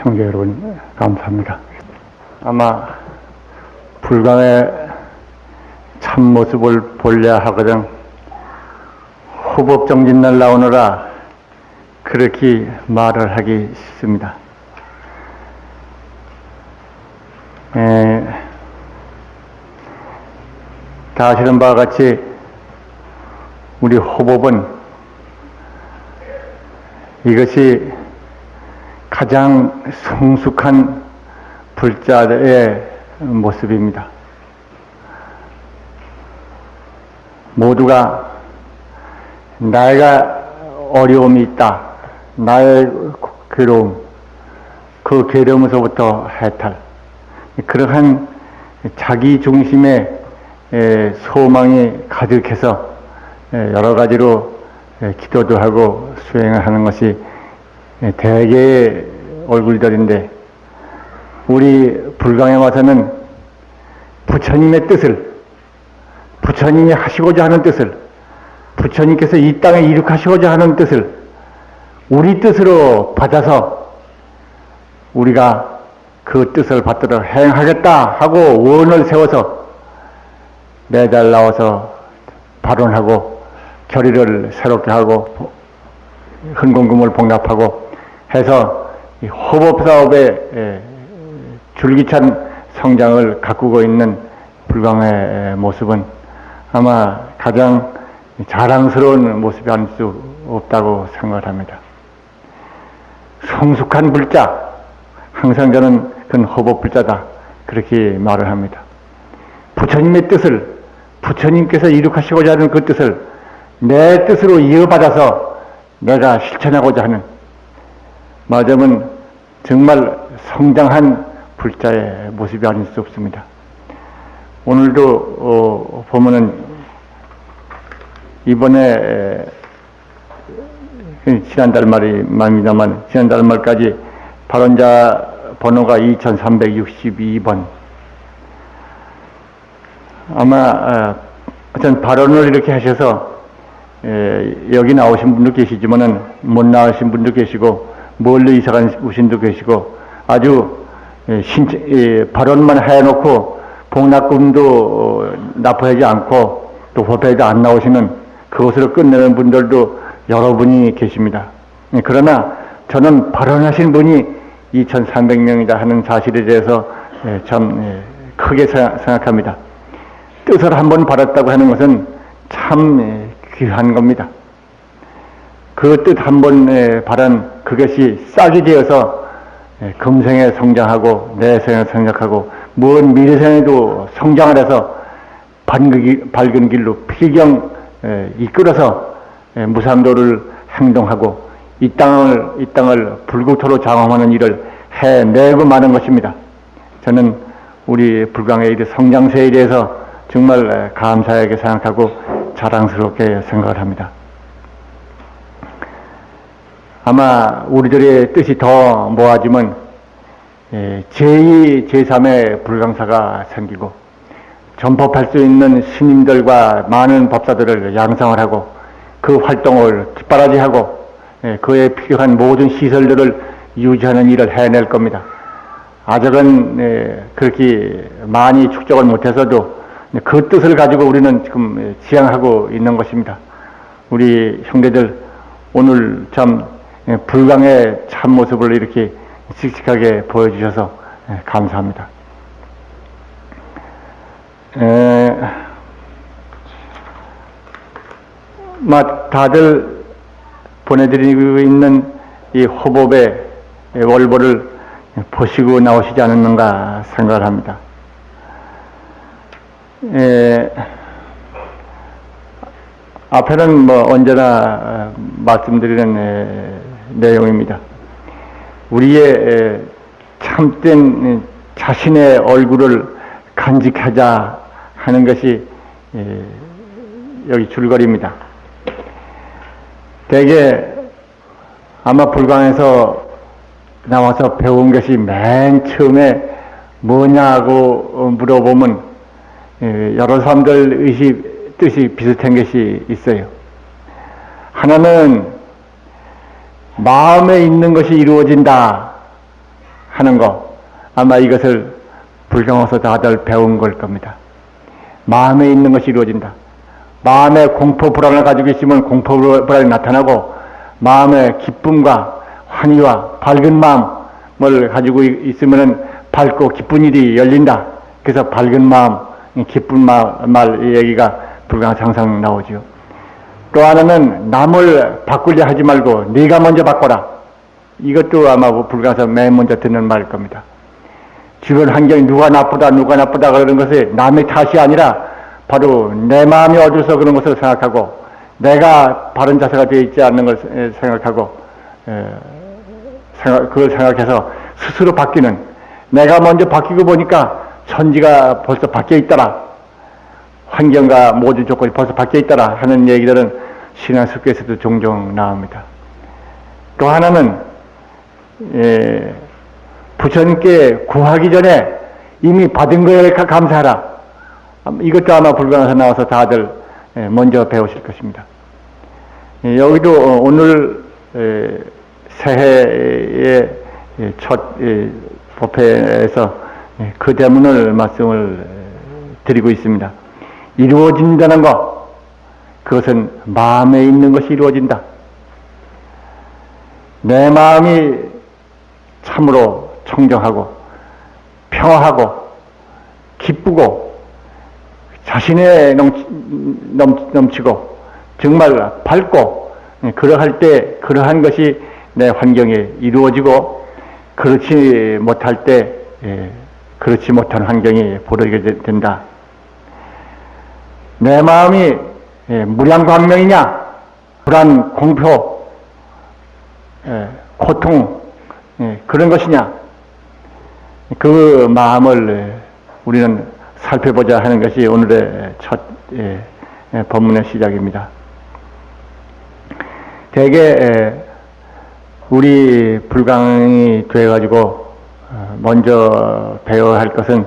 형제 여러분, 감사합니다. 아마 불광의 참모습을 보려 하거든 후법정진날 나오느라 그렇게 말을 하기 쉽습니다. 다 아시는 바와 같이 우리 호법은 이것이 가장 성숙한 불자의 모습입니다. 모두가 나이가 어려움이 있다, 나의 괴로움, 그 괴로움에서부터 해탈, 그러한 자기 중심의 소망이 가득해서 여러 가지로 기도도 하고 수행을 하는 것이 대개의 얼굴들인데, 우리 불광에 와서는 부처님의 뜻을, 부처님이 하시고자 하는 뜻을, 부처님께서 이 땅에 이룩하시고자 하는 뜻을 우리 뜻으로 받아서 우리가 그 뜻을 받들어 행하겠다 하고 원을 세워서 매달 나와서 발언하고 결의를 새롭게 하고 헌금금을 봉납하고 해서 이 호법사업의 줄기찬 성장을 가꾸고 있는 불광의 모습은 아마 가장 자랑스러운 모습이 아닐 수 없다고 생각을 합니다. 성숙한 불자, 항상 저는 그건 호법불자다, 그렇게 말을 합니다. 부처님의 뜻을, 부처님께서 이룩하시고자 하는 그 뜻을 내 뜻으로 이어받아서 내가 실천하고자 하는, 말하자면 정말 성장한 불자의 모습이 아닐 수 없습니다. 오늘도 보면은 이번에 지난달 말입니다만 지난달 말까지 발언자 번호가 2362번. 아마 어떤 발언을 이렇게 하셔서 여기 나오신 분도 계시지만은 못 나오신 분도 계시고 멀리 이사 간 분도 계시고 아주 발언만 해놓고 봉납금도 납부하지 않고 또 법회에도 안 나오시는, 그것으로 끝내는 분들도 여러분이 계십니다. 그러나 저는 발언하신 분이 2300명이다 하는 사실에 대해서 참 크게 생각합니다. 뜻을 한번 받았다고 하는 것은 참 귀한 겁니다. 그 뜻 한번 바란 그것이 싹이 되어서 금생에 성장하고 내생에 성장하고 먼 미래생에도 성장을 해서 밝은 길로 필경 이끌어서 무상도를 행동하고 이 땅을 불국토로 장엄하는 일을 해내고 마는 것입니다. 저는 우리 불광의 이 성장세에 대해서 정말 감사하게 생각하고 자랑스럽게 생각을 합니다. 아마 우리들의 뜻이 더 모아지면 제2, 제3의 불광사가 생기고 전법할 수 있는 스님들과 많은 법사들을 양성을 하고 그 활동을 뒷바라지하고 그에 필요한 모든 시설들을 유지하는 일을 해낼 겁니다. 아직은 그렇게 많이 축적을 못해서도 그 뜻을 가지고 우리는 지금 지향하고 있는 것입니다. 우리 형제들 오늘 참 불광의 참모습을 이렇게 씩씩하게 보여주셔서 감사합니다. 다들 보내드리고 있는 이 호법의 월보를 보시고 나오시지 않았는가 생각을 합니다. 앞에는 언제나 말씀드리는 내용입니다. 우리의 참된 자신의 얼굴을 간직하자 하는 것이 여기 줄거리입니다. 대개 아마 불광에서 나와서 배운 것이 맨 처음에 뭐냐고 물어보면 여러 사람들 뜻이 비슷한 것이 있어요. 하나는 마음에 있는 것이 이루어진다. 하는 거, 아마 이것을 불경에서 다들 배운 걸 겁니다. 마음에 있는 것이 이루어진다. 마음에 공포 불안을 가지고 있으면 공포 불안이 나타나고, 마음에 기쁨과 환희와 밝은 마음을 가지고 있으면 밝고 기쁜 일이 열린다. 그래서 밝은 마음, 기쁜 말 얘기가 불경에서 항상 나오죠. 또 하나는 남을 바꾸려 하지 말고 네가 먼저 바꿔라. 이것도 아마 불경에서 맨 먼저 듣는 말일 겁니다. 주변 환경이 누가 나쁘다 그러는 것이 남의 탓이 아니라 바로 내 마음이 어두워서 그런 것을 생각하고, 내가 바른 자세가 되어 있지 않는 걸 생각하고, 그걸 생각해서 스스로 바뀌는, 내가 먼저 바뀌고 보니까 천지가 벌써 바뀌어 있더라, 환경과 모든 조건이 벌써 바뀌어 있더라 하는 얘기들은 신앙습교에서도 종종 나옵니다. 또 하나는 부처님께 구하기 전에 이미 받은 거에 감사하라. 이것도 아마 불경에서 나와서 다들 먼저 배우실 것입니다. 여기도 오늘 새해의 첫 법회에서 그 대문을 말씀을 드리고 있습니다. 이루어진다는 것, 그것은 마음에 있는 것이 이루어진다. 내 마음이 참으로 청정하고 평화하고 기쁘고 자신에 넘치고 정말 밝고, 그러할 때 그러한 것이 내 환경에 이루어지고, 그렇지 못할 때 그렇지 못한 환경이 벌어지게 된다. 내 마음이 무량광명이냐, 불안, 공포, 고통, 그런 것이냐, 그 마음을 우리는 살펴보자 하는 것이 오늘의 첫 법문의 시작입니다. 대개 우리 불강이 되어가지고 먼저 배워야 할 것은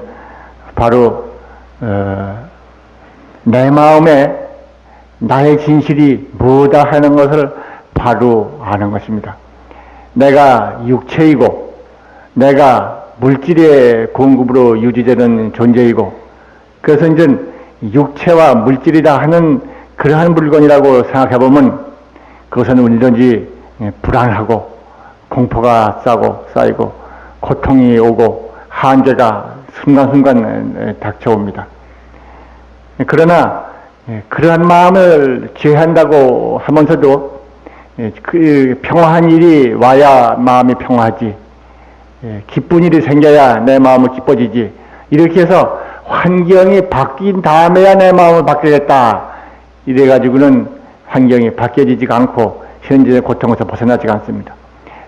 바로 내 마음에 나의 진실이 뭐다 하는 것을 바로 아는 것입니다. 내가 육체이고 내가 물질의 공급으로 유지되는 존재이고, 그래서 이제 육체와 물질이다 하는 그러한 물건이라고 생각해보면 그것은 언제든지 불안하고 공포가 쌓이고 고통이 오고 한계가 순간순간 닥쳐옵니다. 그러나 그러한 마음을 제한다고 하면서도 그 평화한 일이 와야 마음이 평화하지, 기쁜 일이 생겨야 내 마음이 기뻐지지, 이렇게 해서 환경이 바뀐 다음에야 내 마음을 바뀌겠다 이래가지고는 환경이 바뀌어지지가 않고 현재의 고통에서 벗어나지가 않습니다.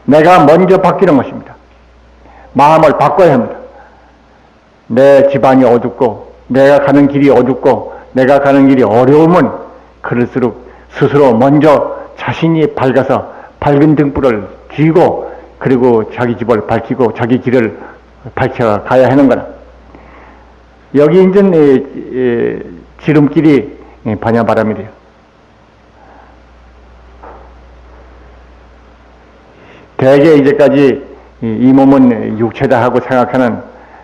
내가 먼저 바뀌는 것입니다. 마음을 바꿔야 합니다. 내 집안이 어둡고 내가 가는 길이 어둡고 내가 가는 길이 어려우면 그럴수록 스스로 먼저 자신이 밝아서 밝은 등불을 쥐고, 그리고 자기 집을 밝히고 자기 길을 밝혀가야 하는 거라. 여기 이제 지름길이 반야바람이래요. 대개 이제까지 이 몸은 육체다 하고 생각하는,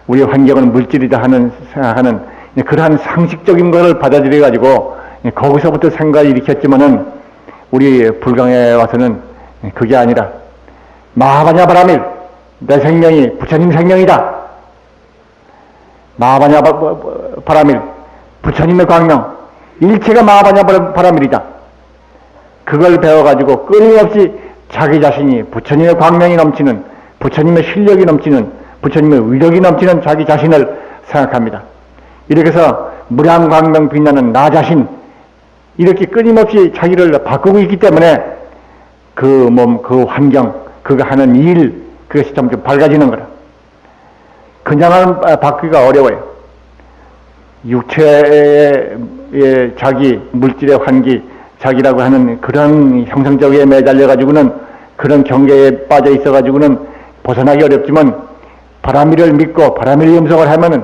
우리 환경은 물질이다 하는 생각하는 그러한 상식적인 것을 받아들여 가지고 거기서부터 생각을 일으켰지만은, 우리 불강에 와서는 그게 아니라 마하바냐바라밀, 내 생명이 부처님 생명이다. 마하바냐바라밀, 부처님의 광명, 일체가 마하바냐바라밀이다. 그걸 배워가지고 끊임없이 자기 자신이 부처님의 광명이 넘치는, 부처님의 실력이 넘치는, 부처님의 위력이 넘치는 자기 자신을 생각합니다. 이렇게 해서 무량광명 빛나는 나 자신, 이렇게 끊임없이 자기를 바꾸고 있기 때문에 그 몸, 그 환경, 그가 하는 일, 그것이 점점 밝아지는 거라. 그냥은 바뀌기가 어려워요. 육체의 자기, 물질의 환기, 자기라고 하는 그런 형성적에 매달려가지고는, 그런 경계에 빠져 있어가지고는 벗어나기 어렵지만, 바라미를 믿고 바라미를 염성을 하면은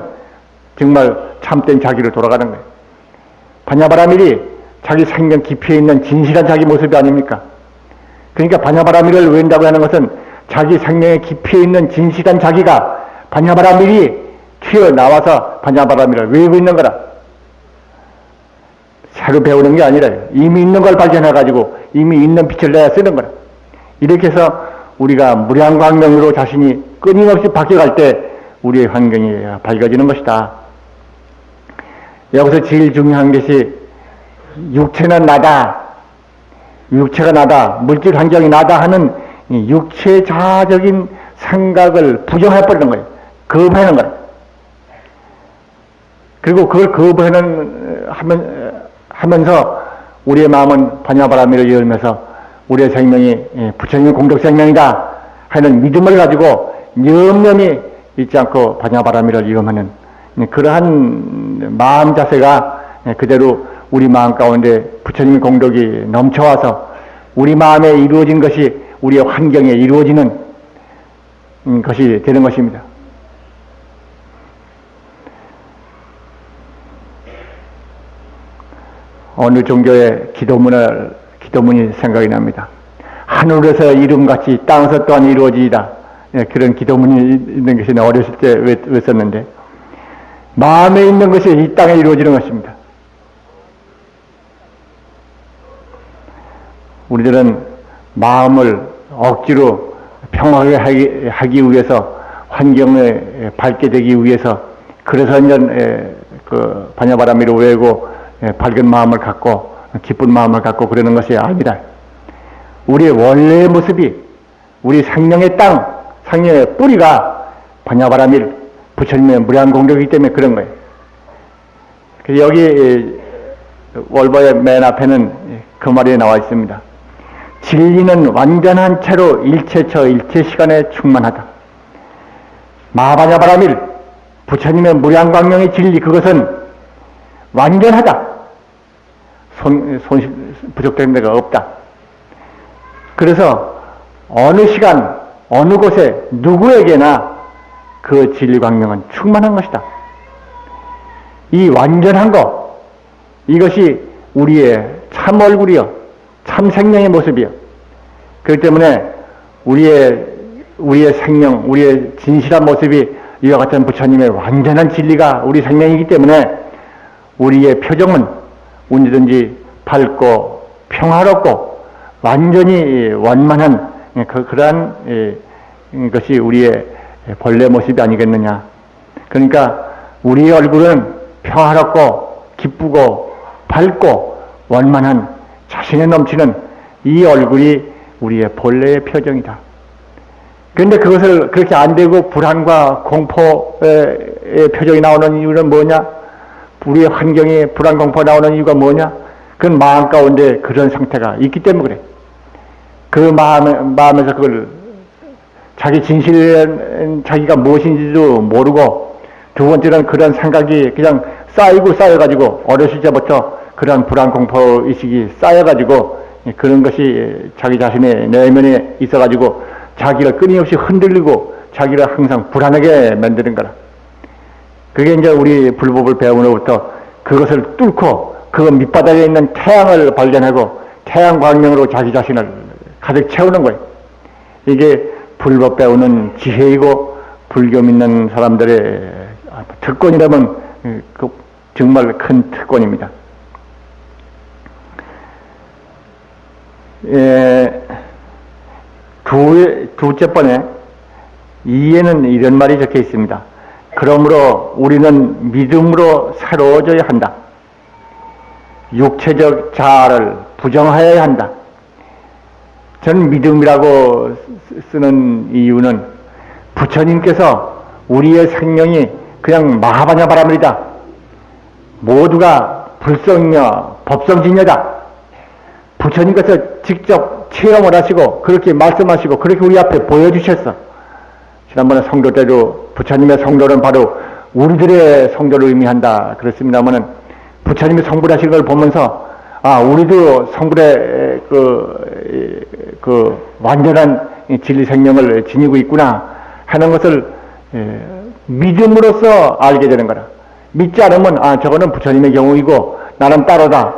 정말 참된 자기로 돌아가는 거예요. 반야바라밀이 자기 생명 깊이에 있는 진실한 자기 모습이 아닙니까? 그러니까 반야바라밀을 외운다고 하는 것은 자기 생명의 깊이에 있는 진실한 자기가 반야바라밀이 튀어나와서 반야바라밀을 외우고 있는 거라. 새로 배우는 게 아니라 이미 있는 걸 발견해가지고 이미 있는 빛을 내야 쓰는 거라. 이렇게 해서 우리가 무량광명으로 자신이 끊임없이 바뀌어갈 때 우리의 환경이 밝아지는 것이다. 여기서 제일 중요한 것이 육체는 나다, 육체가 나다, 물질 환경이 나다 하는 육체 자아적인 생각을 부정해버리는 거예요. 거부하는 거예요. 그리고 그걸 하면서 우리의 마음은 반야바라밀을 열면서 우리의 생명이 부처님의 공덕 생명이다 하는 믿음을 가지고 염려이 있지 않고 반야바라밀을 이용하는 그러한 마음 자세가 그대로 우리 마음 가운데 부처님의 공덕이 넘쳐와서 우리 마음에 이루어진 것이 우리의 환경에 이루어지는 것이 되는 것입니다. 어느 종교의 기도문이 생각이 납니다. 하늘에서 이름같이 땅에서 또한 이루어지이다. 그런 기도문이 있는 것이 어렸을 때 외웠었는데, 마음에 있는 것이 이 땅에 이루어지는 것입니다. 우리들은 마음을 억지로 평화하게 하기 위해서, 환경에 밝게 되기 위해서, 그래서 이제 그 반야바라밀을 외우고 밝은 마음을 갖고 기쁜 마음을 갖고 그러는 것이 아니라, 우리의 원래의 모습이 우리 생명의 땅, 생명의 뿌리가 반야바라밀, 부처님의 무량공덕이기 때문에 그런 거예요. 그래서 여기 월보의 맨 앞에는 그 말이 나와 있습니다. 진리는 완전한 채로 일체처 일체시간에 충만하다. 마하반야바라밀, 부처님의 무량광명의 진리, 그것은 완전하다. 손실 부족된 데가 없다. 그래서 어느 시간 어느 곳에 누구에게나 그 진리광명은 충만한 것이다. 이 완전한 것, 이것이 우리의 참 얼굴이요, 참 생명의 모습이요. 그렇기 때문에 우리의 생명, 우리의 진실한 모습이 이와 같은 부처님의 완전한 진리가 우리 생명이기 때문에 우리의 표정은 언제든지 밝고 평화롭고 완전히 원만한 그러한 것이 우리의 본래 모습이 아니겠느냐. 그러니까 우리의 얼굴은 평화롭고 기쁘고 밝고 원만한 자신에 넘치는 이 얼굴이 우리의 본래의 표정이다. 그런데 그것을 그렇게 안 되고 불안과 공포의 표정이 나오는 이유는 뭐냐? 우리의 환경에 불안, 공포가 나오는 이유가 뭐냐? 그건 마음 가운데 그런 상태가 있기 때문에 그래. 그 마음에서 그걸 자기 진실한 자기가 무엇인지도 모르고, 두 번째는 그런 생각이 그냥 쌓여가지고 어렸을 때부터 그런 불안, 공포 의식이 쌓여가지고 그런 것이 자기 자신의 내면에 있어가지고 자기를 끊임없이 흔들리고 자기를 항상 불안하게 만드는 거라. 그게 이제 우리 불법을 배움으로부터 그것을 뚫고 그 밑바닥에 있는 태양을 발견하고 태양 광명으로 자기 자신을 가득 채우는 거예요. 이게 불법 배우는 지혜이고 불교 믿는 사람들의 특권이라면 정말 큰 특권입니다. 두째 번에 이에는 이런 말이 적혀 있습니다. 그러므로 우리는 믿음으로 새로워져야 한다. 육체적 자아를 부정하여야 한다. 저는 믿음이라고 쓰는 이유는 부처님께서 우리의 생명이 그냥 마하반야바라밀이다. 모두가 불성이며 법성진여다. 부처님께서 직접 체험을 하시고 그렇게 말씀하시고 그렇게 우리 앞에 보여주셨어. 지난번에 성도 때도 부처님의 성도는 바로 우리들의 성도를 의미한다 그랬습니다만은, 부처님이 성불하신 걸 보면서 우리도 성불의 그 완전한 진리 생명을 지니고 있구나 하는 것을 믿음으로써 알게 되는 거라. 믿지 않으면 저거는 부처님의 경우이고 나는 따로다,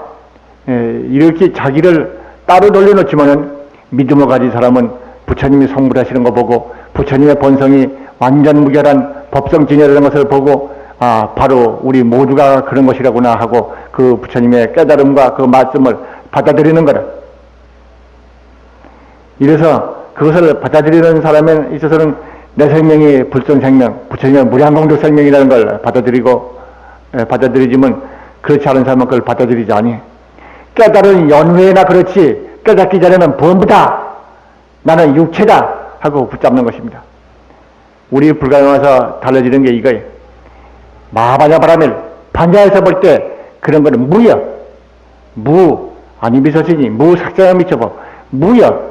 이렇게 자기를 따로 돌려놓지만은, 믿음을 가진 사람은 부처님이 성불하시는 거 보고 부처님의 본성이 완전 무결한 법성 진여라는 것을 보고 바로 우리 모두가 그런 것이라구나 하고 그 부처님의 깨달음과 그 말씀을 받아들이는 거다. 이래서 그것을 받아들이는 사람에 있어서는 내 생명이 불성생명, 부처님의 무량공덕 생명이라는 걸 받아들이지만 그렇지 않은 사람은 그걸 받아들이지 아니. 깨달은 연후에나 그렇지 깨닫기 전에는 범부다. 나는 육체다 하고 붙잡는 것입니다. 우리 불가에 와서 달라지는 게 이거예요. 마하바냐바라밀 반야에서 볼 때 그런 거는 무여. 무 아니 미소신이 무삭정에 미쳐보 무여.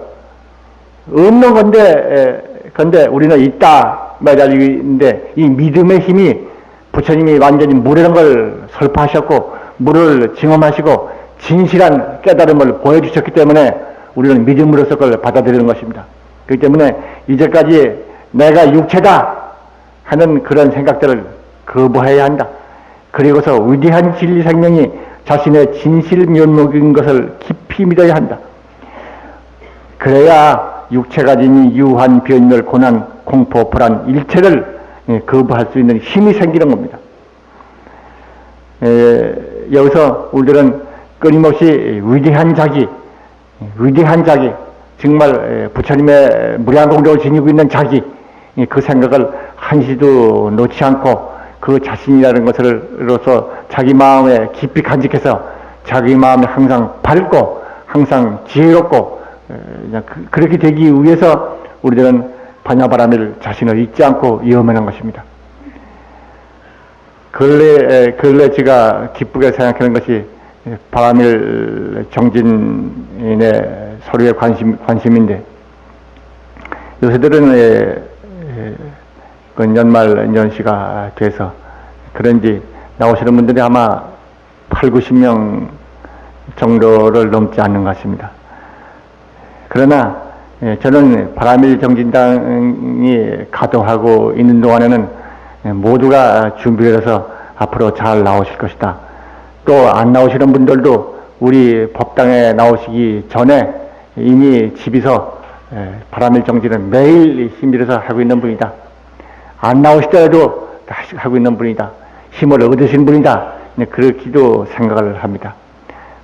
없는 건데 우리는 있다 매달리고 있는데 이 믿음의 힘이 부처님이 완전히 무라는 걸 설파하셨고 무를 증험하시고 진실한 깨달음을 보여주셨기 때문에 우리는 믿음으로서 그걸 받아들이는 것입니다. 그렇기 때문에 이제까지 내가 육체다 하는 그런 생각들을 거부해야 한다. 그리고서 위대한 진리 생명이 자신의 진실 면목인 것을 깊이 믿어야 한다. 그래야 육체가 지닌 유한, 변멸, 고난, 공포, 불안, 일체를 거부할 수 있는 힘이 생기는 겁니다. 여기서 우리들은 끊임없이 위대한 자기, 정말 부처님의 무량공덕을 지니고 있는 자기, 그 생각을 한시도 놓지 않고 그 자신이라는 것으로서 자기 마음에 깊이 간직해서 자기 마음이 항상 밝고 항상 지혜롭고 그렇게 되기 위해서 우리들은 반야바라밀 자신을 잊지 않고 염원한 것입니다. 근래 제가 기쁘게 생각하는 것이 바라밀 정진인의 서류의 관심인데 요새들은 연말 연시가 돼서 그런지 나오시는 분들이 아마 8, 90명 정도를 넘지 않는 것 같습니다. 그러나 저는 바라밀 정진당이 가동하고 있는 동안에는 모두가 준비를 해서 앞으로 잘 나오실 것이다. 또 안 나오시는 분들도 우리 법당에 나오시기 전에 이미 집에서 바라밀 정진은 매일 힘들어서 하고 있는 분이다. 안 나오시더라도 하고 있는 분이다. 힘을 얻으신 분이다. 그렇게도 생각을 합니다.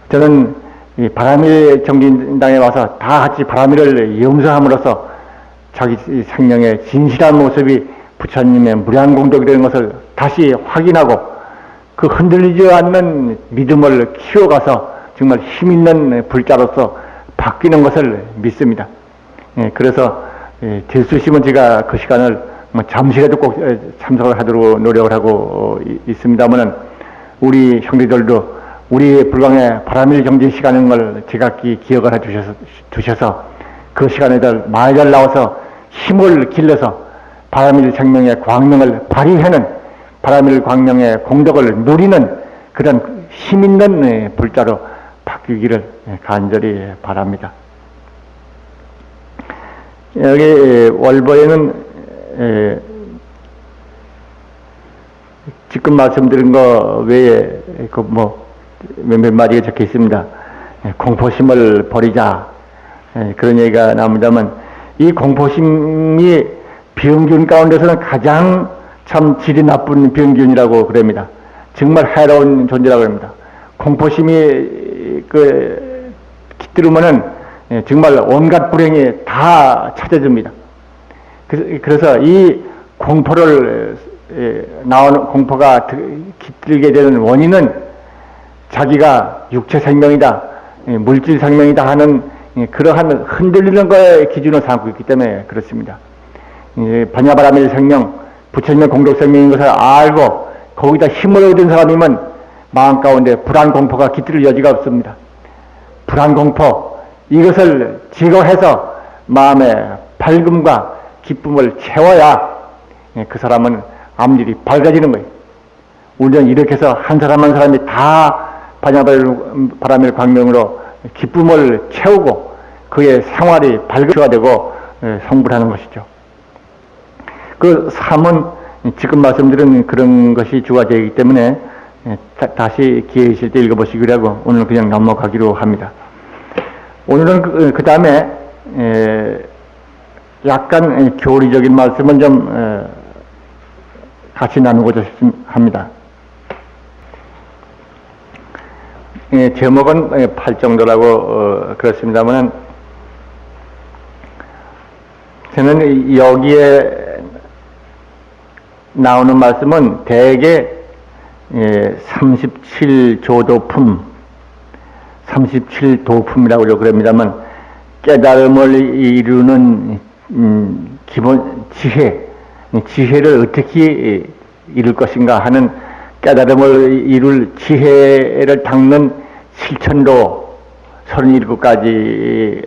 저는 이 바라밀 정진당에 와서 다 같이 바라밀을 염서함으로써 자기 생명의 진실한 모습이 부처님의 무량공덕이 되는 것을 다시 확인하고 그 흔들리지 않는 믿음을 키워가서 정말 힘있는 불자로서 바뀌는 것을 믿습니다. 그래서 될 수 있으면 제가 그 시간을 잠시라도 꼭 참석을 하도록 노력을 하고 있습니다만은 우리 형제들도 우리 불광의 바라밀 정진 시간인 걸 제각기 기억을 해 두셔서 그 시간에들 많이들 나와서 힘을 길러서 바라밀 생명의 광명을 발휘하는 바라밀 광명의 공덕을 누리는 그런 힘있는 불자로 바뀌기를 간절히 바랍니다. 여기 월보에는 지금 말씀드린 거 외에 몇몇 마디가 적혀 있습니다. 공포심을 버리자 그런 얘기가 나옵니다만 이 공포심이 병균 가운데서는 가장 참 질이 나쁜 병균이라고 그럽니다. 정말 해로운 존재라고 합니다. 공포심이 깃들으면은 정말 온갖 불행이 다 찾아집니다. 그래서 이 공포를 나오는 공포가 깃들게 되는 원인은 자기가 육체 생명이다, 물질 생명이다 하는 그러한 흔들리는 거에 기준을 삼고 있기 때문에 그렇습니다. 반야바라밀 생명, 부처님의 공덕 생명인 것을 알고 거기다 힘을 얻은 사람이면 마음 가운데 불안 공포가 깃들 여지가 없습니다. 불안 공포 이것을 제거해서 마음의 밝음과 기쁨을 채워야 그 사람은 앞일이 밝아지는 거예요. 우리는 이렇게 해서 한 사람 한 사람이 다 반야바라밀 광명으로 기쁨을 채우고 그의 생활이 밝아가 되고 성불하는 것이죠. 그 삶은 지금 말씀드린 그런 것이 주가 되기 때문에 다시 기회 있을 때 읽어보시기로 하고 오늘 그냥 넘어가기로 합니다. 오늘은 그 다음에 약간 교리적인 말씀을 좀 같이 나누고자 합니다. 제목은 팔정도라고 그렇습니다만 저는 여기에 나오는 말씀은 대개 37조도품, 37도품이라고 그럽니다만 깨달음을 이루는 기본 지혜를 어떻게 이룰 것인가 하는 깨달음을 이룰 지혜를 닦는 실천도 37가지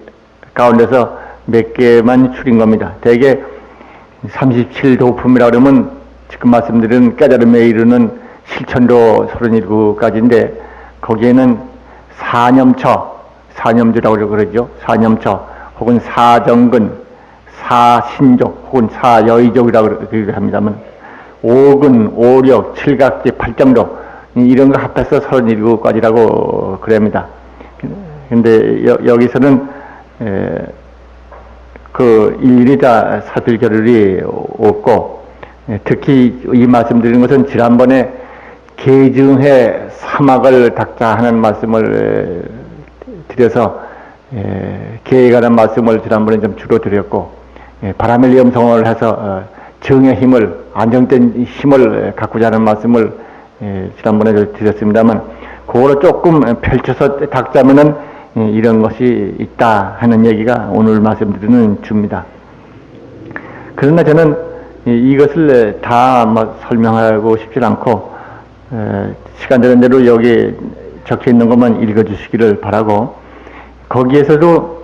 가운데서 몇 개만 줄인 겁니다. 대개 37도품이라고 그러면 지금 말씀드린 깨달음에 이르는 실천도 37가지인데 거기에는 사념주라고 그러죠. 사념처 혹은 사정근, 사신족 혹은 사여의족이라고 합니다만 오근, 오력, 칠각지, 팔정도 이런 거 합해서 37가지라고 그럽니다. 근데 여기서는 그 일일이 다 살필 겨를이 없고 특히 이 말씀드린 것은 지난번에 계증해 사막을 닦자 하는 말씀을 드려서 계에 관한 말씀을 지난번에 좀 주로 드렸고 바라멜 염성을 해서 정의 힘을 안정된 힘을 갖고자 하는 말씀을 지난번에 드렸습니다만 그거를 조금 펼쳐서 닦자면은 이런 것이 있다 하는 얘기가 오늘 말씀드리는 주입니다. 그러나 저는 이것을 다 설명하고 싶지 않고 시간 되는 대로 여기 적혀 있는 것만 읽어 주시기를 바라고 거기에서도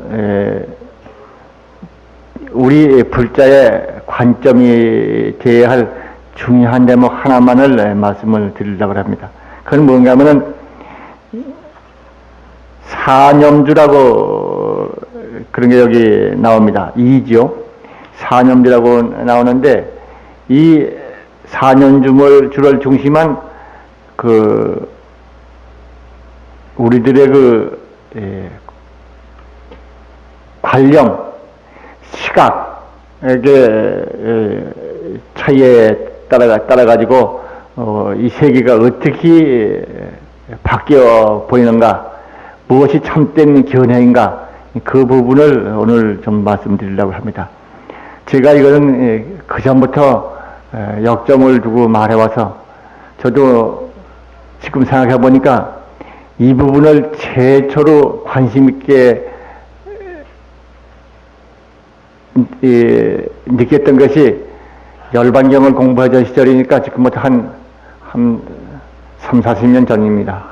우리 불자의 관점이 되어야 할 중요한 대목 하나만을 말씀을 드리려고 합니다. 그건 뭔가 하면은 사념주라고 그런 게 여기 나옵니다. 이지요. 사념주라고 나오는데 이 사념주를 중심한 그 우리들의 관령, 시각의 차이에 따라 가지고 이 세계가 어떻게 바뀌어 보이는가, 무엇이 참된 견해인가 그 부분을 오늘 좀 말씀드리려고 합니다. 제가 이거는 그 전부터 역점을 두고 말해와서 저도 지금 생각해 보니까 이 부분을 최초로 관심 있게 느꼈던 것이 열반경을 공부하던 시절이니까 지금부터 한 3, 40년 전입니다.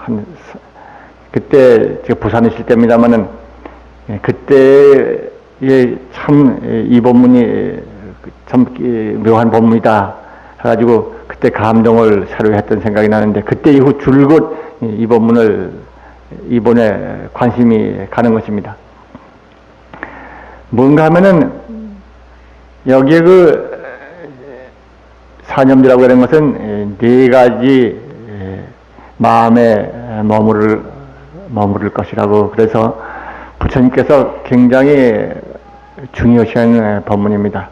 그때 제가 부산에 있을 때입니다만은 그때에 참 이 본문이 참 묘한 본문이다 해가지고 그때 감동을 새로 했던 생각이 나는데 그때 이후 줄곧 이 본에 관심이 가는 것입니다. 뭔가 하면은 여기에 사념이라고 하는 것은 네 가지 마음에 머무를 것이라고 그래서 부처님께서 굉장히 중요시하는 법문입니다.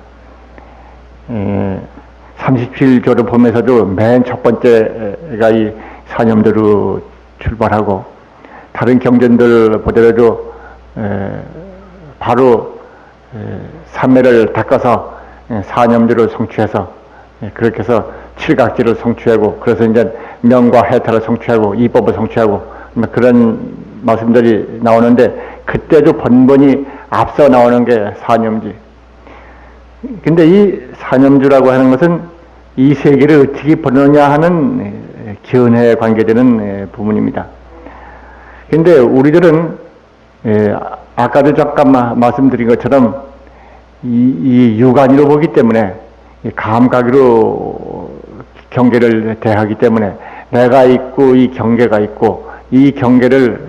37조를 보면서도 맨 첫 번째가 이 사념대로 출발하고 다른 경전들 보더라도 바로 삼매를 닦아서 사념대로 성취해서 그렇게 해서 칠각지를 성취하고 그래서 이제 명과 해탈을 성취하고 이법을 성취하고 그런 말씀들이 나오는데 그때도 번번이 앞서 나오는 게 사념지. 근데 이 사념주라고 하는 것은 이 세계를 어떻게 보느냐 하는 견해에 관계되는 부분입니다. 근데 우리들은 아까도 잠깐 말씀드린 것처럼 이 육안으로 보기 때문에 감각으로 경계를 대하기 때문에 내가 있고 이 경계가 있고 이 경계를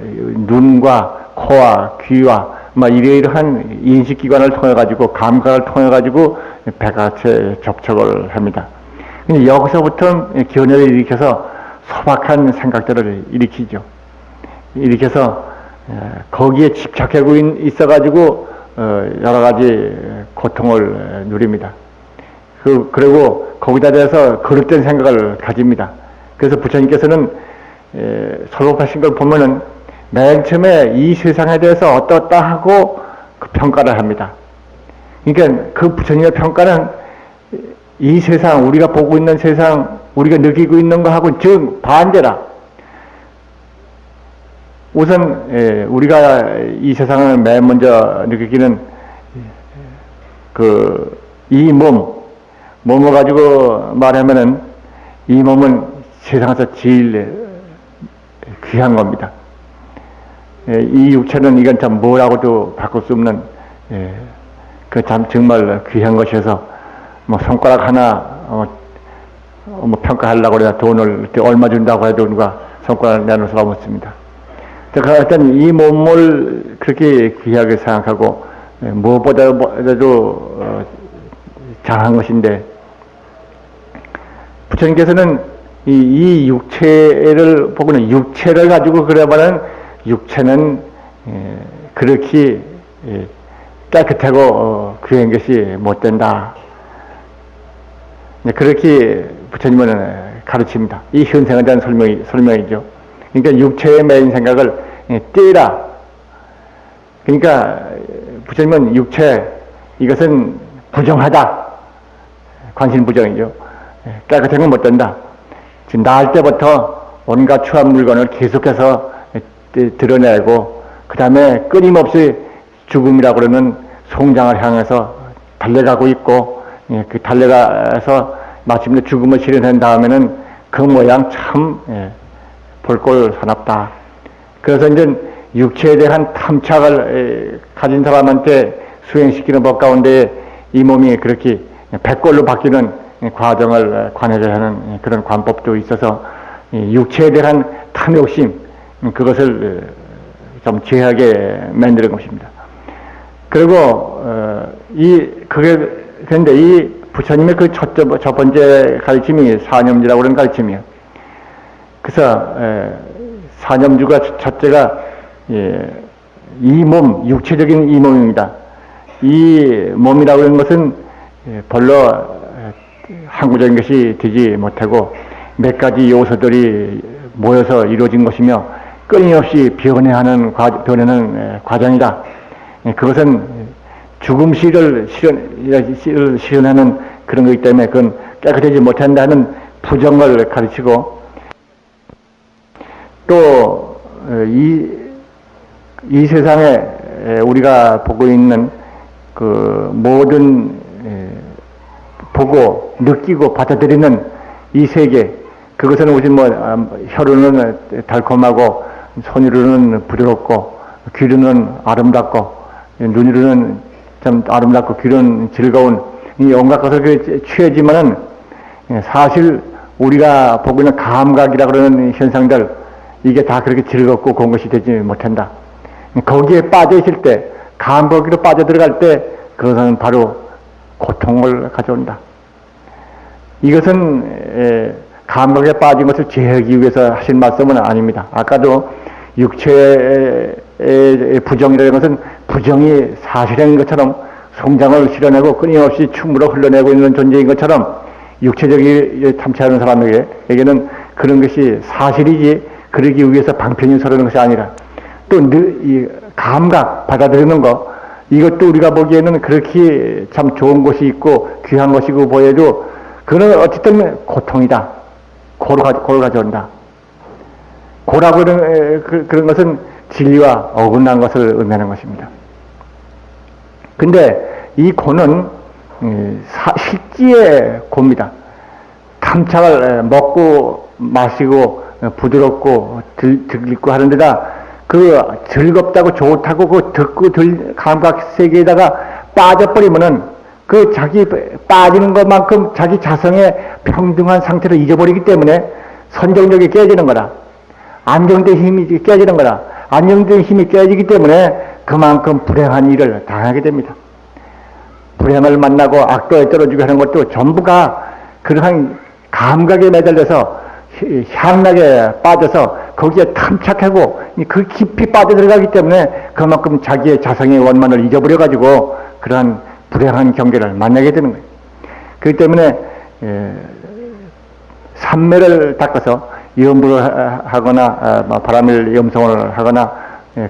눈과 코와 귀와 이러이러한 인식기관을 통해 가지고 감각을 통해 가지고 백악체 접촉을 합니다. 근데 여기서부터 견해를 일으켜서 소박한 생각들을 일으키죠. 일으켜서 거기에 집착하고 있어 가지고 여러 가지 고통을 누립니다. 그리고 거기다 대해서 거룩된 생각을 가집니다. 그래서 부처님께서는 설법하신 걸 보면은 맨 처음에 이 세상에 대해서 어떻다 하고 그 평가를 합니다. 그러니까 그 부처님의 평가는 이 세상, 우리가 보고 있는 세상, 우리가 느끼고 있는 거하고 정반대라. 우선 우리가 이 세상을 맨 먼저 느끼기는 이 몸을 가지고 말하면은 이 몸은 세상에서 제일 귀한 겁니다. 이 육체는 이건 참 뭐라고도 바꿀 수 없는 그 참 정말 귀한 것이어서 뭐 손가락 하나 뭐 평가하려고 그래야 돈을 얼마 준다고 해도 누가 손가락을 내놓을 수가 없습니다. 하여튼 이 몸을 그렇게 귀하게 생각하고 무엇보다도 장한 것인데 부처님께서는 이 육체를 보고는 육체를 가지고 그래봐는 육체는 그렇게 깨끗하고 귀한 것이 못 된다. 그렇게 부처님은 가르칩니다. 이 현생에 대한 설명이죠. 그러니까 육체의 매인 생각을 떼라. 그러니까 부처님은 육체 이것은 부정하다. 관심부정이죠. 깨끗한 건 못 된다. 지금 나을 때부터 온갖 추한 물건을 계속해서 드러내고 그 다음에 끊임없이 죽음이라고 그러는 송장을 향해서 달려가고 있고 그 달려가서 마침내 죽음을 실현한 다음에는 그 모양 참 볼꼴 사납다. 그래서 이제 육체에 대한 탐착을 가진 사람한테 수행시키는 법 가운데 이 몸이 그렇게 백골로 바뀌는 과정을 관해야 하는 그런 관법도 있어서 육체에 대한 탐욕심 그것을 좀 제하게 만드는 것입니다. 그리고 그런데 이 부처님의 그 첫 번째 가르침이 사념주라고 하는 가르침이에요. 그래서 사념주가 첫째가 이 몸, 육체적인 이 몸입니다. 이 몸이라고 하는 것은 별로 항구적인 것이 되지 못하고 몇 가지 요소들이 모여서 이루어진 것이며 끊임없이 변해하는 과정이다. 그것은 죽음 시를 실현하는 그런 거기 때문에 그건 깨끗하지 못한다는 부정을 가르치고 또 이 세상에 우리가 보고 있는 그 모든 보고 느끼고 받아들이는 이 세계 그것은 우리 혀로는 달콤하고 손으로는 부드럽고 귀로는 아름답고 눈으로는 참 아름답고 귀로는 즐거운 이 온갖 것을 취하지만은 사실 우리가 보고 있는 감각이라 그러는 현상들 이게 다 그렇게 즐겁고 그런 것이 되지 못한다. 거기에 빠져 있을 때 감각으로 빠져 들어갈 때 그것은 바로 고통을 가져온다. 이것은 감각에 빠진 것을 제하기 위해서 하신 말씀은 아닙니다. 아까도 육체의 부정이라는 것은 부정이 사실인 것처럼 성장을 실어내고 끊임없이 춤으로 흘러내고 있는 존재인 것처럼 육체적인 탐취하는 사람에게는 그런 것이 사실이지 그러기 위해서 방편이 서르는 것이 아니라 또 이 감각 받아들이는 거 이것도 우리가 보기에는 그렇게 참 좋은 것이 있고 귀한 것이고 보여도 그는 어쨌든 고통이다. 고를 가져온다. 고라고 그런 것은 진리와 어긋난 것을 의미하는 것입니다. 근데 이 고는 실지의 고입니다. 탐착을 먹고 마시고 부드럽고 들리고 하는 데다 그 즐겁다고 좋다고 그 듣고 감각 세계에다가 빠져버리면은 그 자기 빠지는 것만큼 자기 자성의 평등한 상태를 잊어버리기 때문에 선정력이 깨지는 거다. 안정된 힘이 깨지는 거다. 안정된 힘이 깨지기 때문에 그만큼 불행한 일을 당하게 됩니다. 불행을 만나고 악도에 떨어지고 하는 것도 전부가 그러한 감각에 매달려서 향락에 빠져서 거기에 탐착하고 그 깊이 빠져 들어가기 때문에 그만큼 자기의 자성의 원만을 잊어버려가지고 그러한 불행한 경계를 만나게 되는 거예요. 그렇기 때문에 삼매를 닦아서 염불을 하거나 바람일 염송을 하거나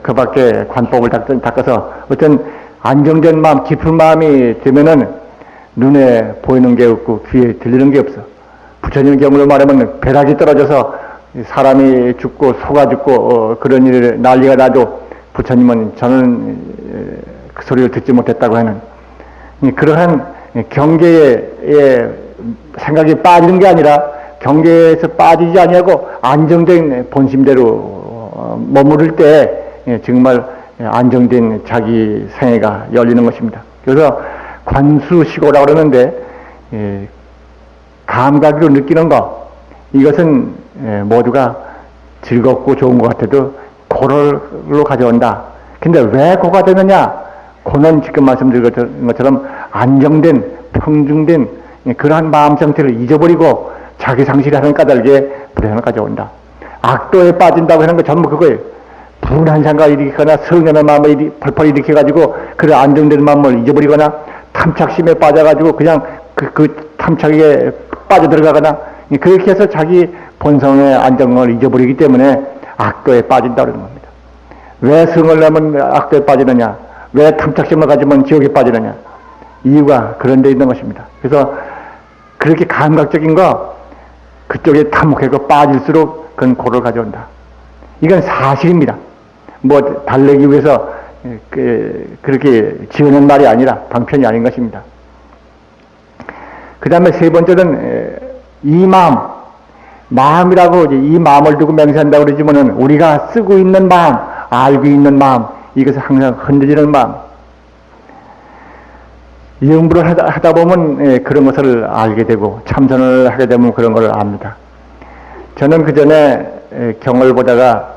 그 밖에 관법을 닦아서 어떤 안정된 마음, 깊은 마음이 되면은 눈에 보이는 게 없고 귀에 들리는 게 없어. 부처님 경우로 말하면 벼락이 떨어져서 사람이 죽고 소가 죽고 그런 일을 난리가 나도 부처님은 저는 그 소리를 듣지 못했다고 하는 그러한 경계에 생각이 빠지는 게 아니라 경계에서 빠지지 아니하고 안정된 본심대로 머무를 때 정말 안정된 자기 생애가 열리는 것입니다. 그래서 관수시고라고 그러는데 감각으로 느끼는 것, 이것은 모두가 즐겁고 좋은 것 같아도 고를로 가져온다. 근데 왜 고가 되느냐? 고는 지금 말씀드린 것처럼 안정된 평중된 그러한 마음 상태를 잊어버리고 자기 상실하는 까닭에 불행을 가져온다. 악도에 빠진다고 하는 거 전부 그거예요. 분한 생각을 일으키거나 성연한 마음을 펄펄 일으켜가지고 그 안정된 마음을 잊어버리거나 탐착심에 빠져가지고 그냥 그 탐착에 빠져들어가거나 그렇게 해서 자기 본성의 안정을 잊어버리기 때문에 악도에 빠진다고 하는 겁니다. 왜 성을 내면 악도에 빠지느냐? 왜 탐착심을 가지면 지옥에 빠지느냐? 이유가 그런 데 있는 것입니다. 그래서 그렇게 감각적인 거 그쪽에 탐욕하고 빠질수록 그건 고를 가져온다. 이건 사실입니다. 뭐 달래기 위해서 그렇게 지어낸 말이 아니라 방편이 아닌 것입니다. 그 다음에 세 번째는 이 마음이라고 이 마음을 두고 맹세한다고 그러지만은 우리가 쓰고 있는 마음, 알고 있는 마음, 이것은 항상 흔들리는 마음. 염불을 하다 보면 그런 것을 알게 되고 참선을 하게 되면 그런 걸 압니다. 저는 그 전에 경을 보다가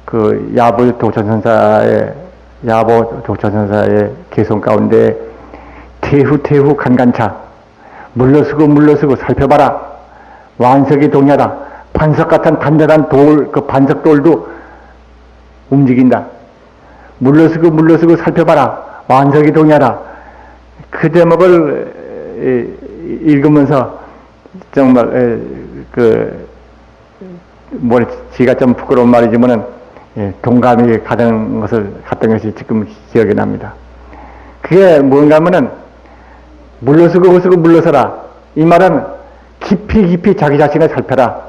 그 야보 도처선사의 개성 가운데 태후 간간차 물러서고 살펴봐라. 완석이 동야다. 반석 같은 단단한 돌, 그 반석돌도 움직인다. 물러서고 살펴봐라. 완석이 동야다. 그 제목을 읽으면서 정말 지가 좀 부끄러운 말이지만은 동감이 갔던 것이 지금 기억이 납니다. 그게 뭔가 하면은 물러서라. 이 말은 깊이 자기 자신을 살펴라.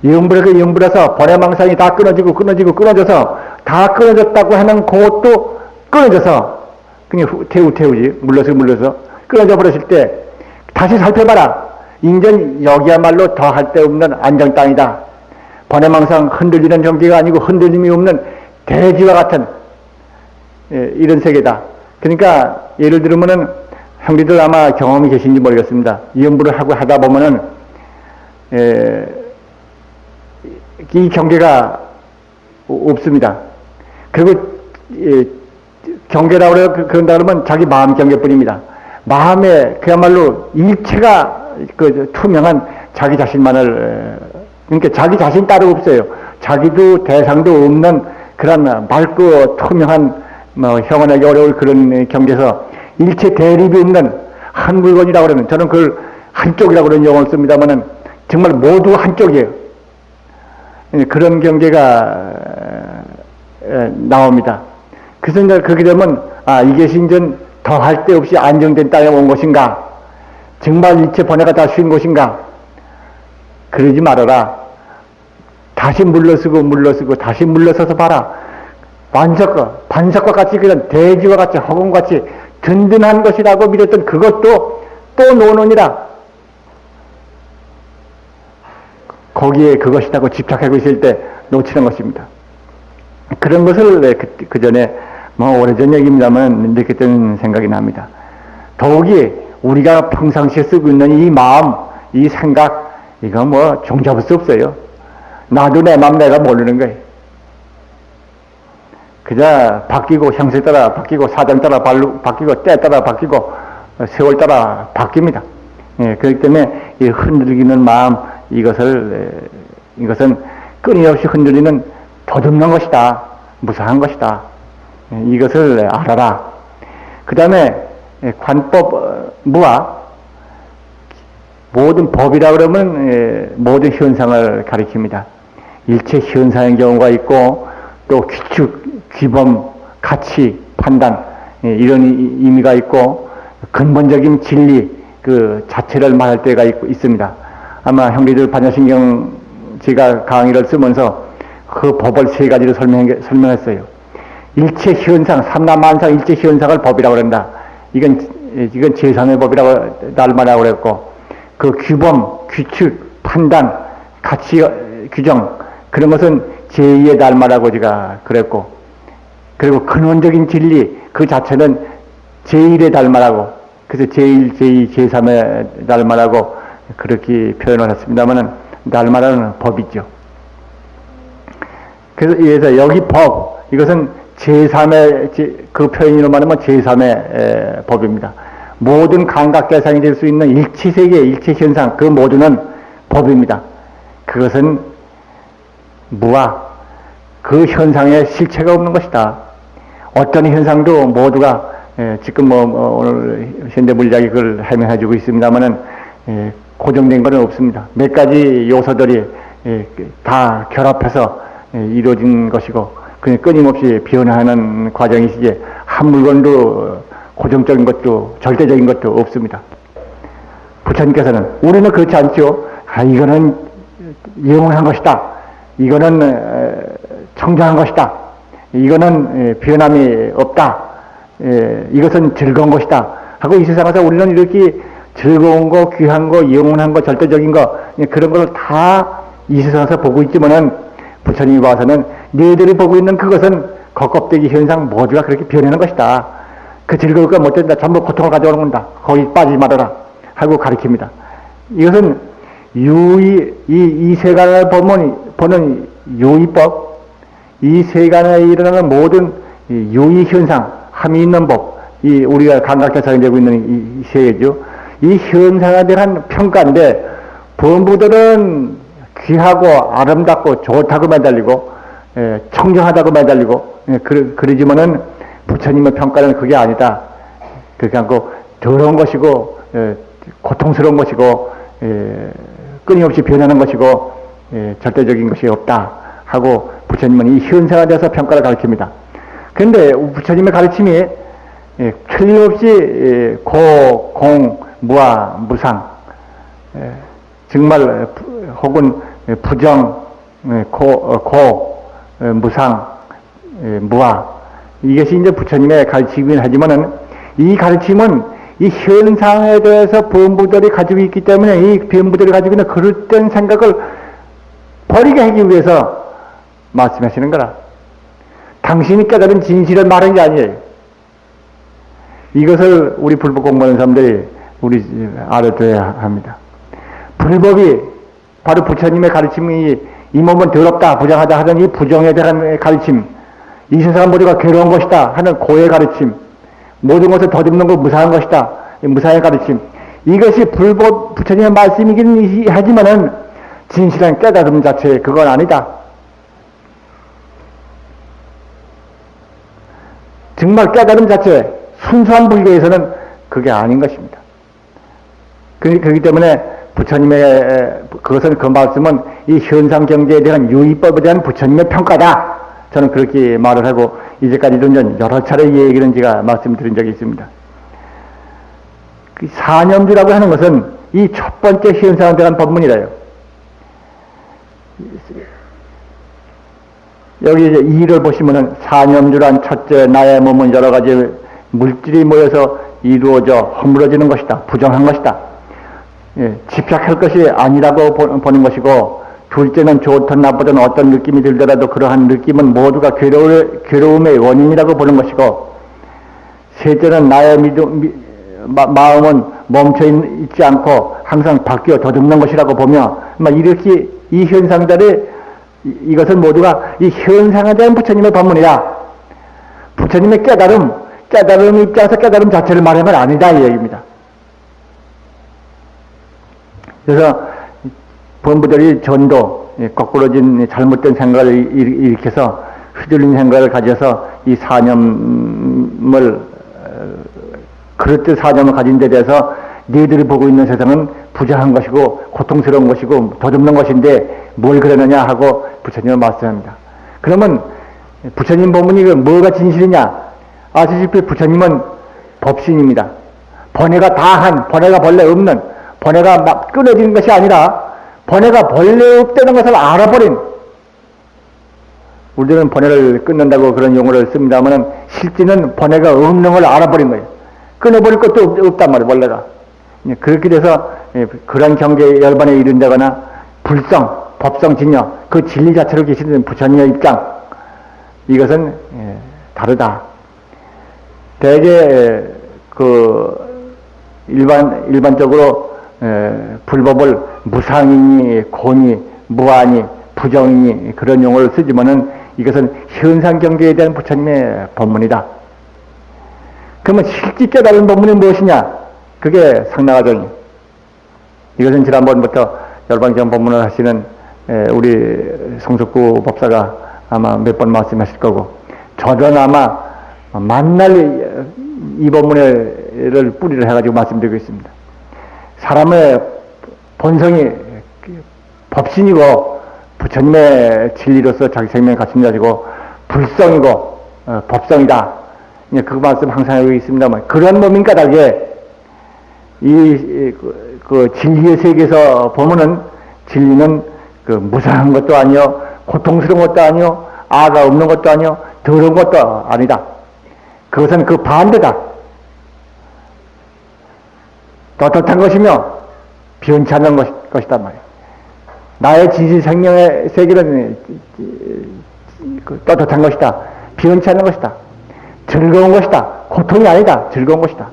염불에서 번외망상이 다 끊어져서 다 끊어졌다고 하는 그것도 끊어져서 그냥 태우지. 물러서 끊어져 버렸을 때 다시 살펴봐라. 인전 여기야말로 더 할 데 없는 안정땅이다. 번외망상 흔들리는 정기가 아니고 흔들림이 없는 대지와 같은 이런 세계다. 그러니까 예를 들면은 형제들 아마 경험이 계신지 모르겠습니다. 염불을 하고 하다 보면은 이 경계가 없습니다. 그리고 경계라고 그런다 그러면 자기 마음 경계뿐입니다. 마음에 그야말로 일체가 그 투명한 자기 자신만을, 그러니까 자기 자신 따로 없어요. 자기도 대상도 없는 그런 맑고 투명한 형언하기 어려울 그런 경계에서 일체 대립이 없는 한 물건이라고 그러는, 저는 그걸 한쪽이라고 그런 용어를 씁니다만은 정말 모두 한쪽이에요. 그런 경계가 나옵니다. 그래서 이제 그렇게 되면 이것이 이제 더 할 데 없이 안정된 땅에 온 것인가? 정말 일체 번뇌가 다 쉬운 것인가? 그러지 말아라. 다시 물러서고 다시 물러서서 봐라. 반석과 같이 그런 대지와 같이 허공과 같이 든든한 것이라고 믿었던 그것도 또 노는이라. 거기에 그것이라고 집착하고 있을 때 놓치는 것입니다. 그런 것을 그 전에 오래전 얘기입니다만 느꼈던 생각이 납니다. 더욱이 우리가 평상시에 쓰고 있는 이 마음, 이 생각, 이거 종잡을 수 없어요. 나도 내 마음 내가 모르는 거예요. 그저 바뀌고 형세 따라 바뀌고 사정 따라 바뀌고 때 따라 바뀌고 세월 따라 바뀝니다. 그렇기 때문에 이 흔들리는 마음, 이것은 끊임없이 흔들리는 도둑난 것이다. 무사한 것이다. 이것을 알아라. 그 다음에 관법, 무아, 모든 법이라 그러면 모든 현상을 가리킵니다. 일체 현상의 경우가 있고 또 규칙, 규범, 가치, 판단 이런 의미가 있고 근본적인 진리 그 자체를 말할 때가 있습니다. 아마 형제들 반야신경 제가 강의를 쓰면서 그 법을 세 가지로 설명했어요. 일체 현상, 삼라만상 일체 현상을 법이라고 그런다. 이건 제3의 법이라고 날만하고 그랬고, 그 규범, 규칙, 판단, 가치, 규정, 그런 것은 제2의 달마라고 제가 그랬고, 그리고 근원적인 진리, 그 자체는 제1의 달마라고, 그래서 제1, 제2, 제3의 달마라고 그렇게 표현을 했습니다만은, 달마라는 법이죠. 그래서 여기 법, 이것은 제3의, 그 표현으로 말하면 제3의 법입니다. 모든 감각 대상이 될 수 있는 일치세계, 일치현상, 그 모두는 법입니다. 그것은 무아, 그 현상에 실체가 없는 것이다. 어떤 현상도 모두가, 지금 오늘 현대물리학이 그걸 해명해주고 있습니다만은, 고정된 것은 없습니다. 몇 가지 요소들이 다 결합해서 이루어진 것이고, 그냥 끊임없이 변화하는 과정이시지, 한 물건도 고정적인 것도 절대적인 것도 없습니다. 부처님께서는 우리는 그렇지 않죠. 이거는 영원한 것이다. 이거는 청정한 것이다. 이거는 변함이 없다. 이것은 즐거운 것이다. 하고 이 세상에서 우리는 이렇게 즐거운 거, 귀한 거, 영원한 거, 절대적인 거 그런 걸 다 이 세상에서 보고 있지만은 부처님이 와서는 너희들이 보고 있는 그것은 겉껍데기 현상 모두가 그렇게 변하는 것이다. 그 즐거울 거 못 된다. 전부 고통을 가져오는 건다. 거기 빠지지 말아라. 하고 가르칩니다. 이것은 이 세간을 보는 유의법, 이 세간에 일어나는 모든 유의현상, 함이 있는 법, 우리가 감각대상이 되고 있는 이 세계죠. 이 현상에 대한 평가인데, 범부들은 귀하고 아름답고 좋다고 매달리고, 청정하다고 매달리고, 그러지만은 부처님의 평가는 그게 아니다. 그렇게 않고 더러운 것이고, 고통스러운 것이고, 끊임없이 변하는 것이고, 절대적인 것이 없다. 하고 부처님은 이 현상에 대해서 평가를 가르칩니다. 그런데 부처님의 가르침이 틀림없이 고, 공, 무아, 무상, 정말 혹은 부정, 고, 무상, 무아, 이것이 이제 부처님의 가르침이긴 하지만은 이 가르침은 이 현상에 대해서 범부들이 가지고 있기 때문에 이 범부들이 가지고 있는 그릇된 생각을 버리게 하기 위해서 말씀하시는 거라. 당신이 깨달은 진실을 말하는 게 아니에요. 이것을 우리 불법 공부하는 사람들이 우리 알아둬야 합니다. 불법이 바로 부처님의 가르침이 이 몸은 더럽다, 부정하다 하는 이 부정에 대한 가르침, 이 세상 모두가 괴로운 것이다 하는 고의 가르침, 모든 것을 더듬는 것 무사한 것이다, 무사의 가르침, 이것이 불법 부처님의 말씀이긴 하지만은 진실한 깨달음 자체 그건 아니다. 정말 깨달음 자체 순수한 불교에서는 그게 아닌 것입니다. 그렇기 때문에 부처님의 그것은 그 말씀은 이 현상 경제에 대한 유의법에 대한 부처님의 평가다. 저는 그렇게 말을 하고 이제까지도 여러 차례 이 얘기는 제가 말씀드린 적이 있습니다. 그 사념주라고 하는 것은 이 첫 번째 현상에 대한 법문이래요. 여기 이제 2를 보시면은 사념주란 첫째 나의 몸은 여러 가지 물질이 모여서 이루어져 허물어지는 것이다. 부정한 것이다. 집착할 것이 아니라고 보는 것이고, 둘째는 좋든 나쁘든 어떤 느낌이 들더라도 그러한 느낌은 모두가 괴로움의 원인이라고 보는 것이고, 셋째는 나의 마음은 멈춰 있지 않고 항상 바뀌어 더듬는 것이라고 보며, 이렇게 이 현상들이 이것은 모두가 이 현상에 대한 부처님의 법문이다. 부처님의 깨달음 입장에서 깨달음 자체를 말하면 아니다 이 얘기입니다. 그래서 범부들이 전도, 거꾸로진 잘못된 생각을 일으켜서 휘둘린 생각을 가져서 이 사념을 그릇된 사념을 가진 데 대해서 너희들이 보고 있는 세상은 부정한 것이고 고통스러운 것이고 덧없는 것인데 뭘 그러느냐 하고 부처님은 말씀합니다. 그러면 부처님 법문이 뭐가 진실이냐? 아시다시피 부처님은 법신입니다. 번뇌가 다한, 번뇌가 본래 없는, 번뇌가 막 끊어지는 것이 아니라 번뇌가 본래 없다는 것을 알아버린, 우리들은 번뇌를 끊는다고 그런 용어를 씁니다만 실제는 번뇌가 없는 걸 알아버린 거예요. 끊어버릴 것도 없단 말이에요, 원래가. 그렇게 돼서 그런 경계에 열반에 이른다거나 불성, 법성, 진여, 그 진리 자체로 계시는 부처님의 입장, 이것은 다르다. 대개 일반적으로 불법을 무상이니 고니 무아니 부정이니 그런 용어를 쓰지만은 이것은 현상 경계에 대한 부처님의 법문이다. 그러면 실제 깨달은 법문이 무엇이냐? 그게 상나가정이. 이것은 지난번부터 열반경 법문을 하시는 우리 성석구 법사가 아마 몇 번 말씀하실 거고, 저는 아마 만날 이 법문을 뿌리를 해가지고 말씀드리고 있습니다. 사람의 본성이 법신이고 부처님의 진리로서 자기 생명을 갖춘 자시고 불성이고 법성이다. 그 말씀 항상 하고 있습니다만, 그런 몸인 까닭에 그 진리의 세계에서 보면은 진리는 그 무상한 것도 아니요, 고통스러운 것도 아니요, 아가 없는 것도 아니요, 더러운 것도 아니다. 그것은 그 반대다. 떳떳한 것이며 변치 않는 것이단 말이에요. 나의 진실 생명의 세계는 떳떳한 것이다. 변치 않는 것이다. 즐거운 것이다. 고통이 아니다. 즐거운 것이다.